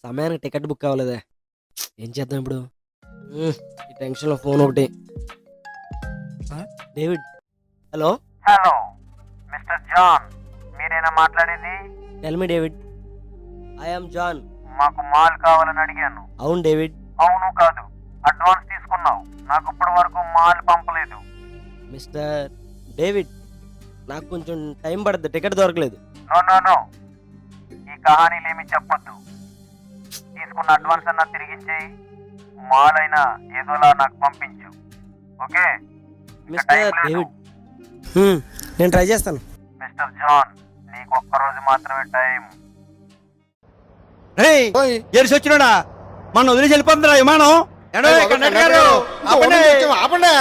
సమయానికి ticket book అవ్వలేదే. ఏం చేద్దాం ఇప్పుడు? ఈ టెన్షన్లో ఫోన్ ఒకటి. David. Hello. Hello Mister John, మీరేనా మాట్లాడేది? Tell me David. I am John. మాకు మాల్ కావాలని అడిగాను. అవును డేవిడ్. అవును కాదు, అడ్వాన్స్ తీసుకున్నావు. నాకు ఇప్పటి వరకు మాల్ పంపలేదు. మిస్టర్ డేవిడ్, నాకు కొంచెం టైం పడుతుంది, టికెట్ దొరకలేదు. నో నో నో, ఈ కహానీలేమి చెప్పొద్దు. తీసుకున్న అడ్వాన్స్ అన్నా తిరిగిచ్చేయి. మాల్ అయినా ఏదోలా నాకు పంపించు. ఓకే? మిస్టర్ డేవిడ్, నేను ట్రై చేస్తాను. మిస్టర్ జాన్, నీకు ఒక్కరోజు మాత్రమే టైం. ఎరిసి వచ్చినాడా? మన వదిలేసి వెళ్ళిపోతుందిరా విమానం. ఆపండి.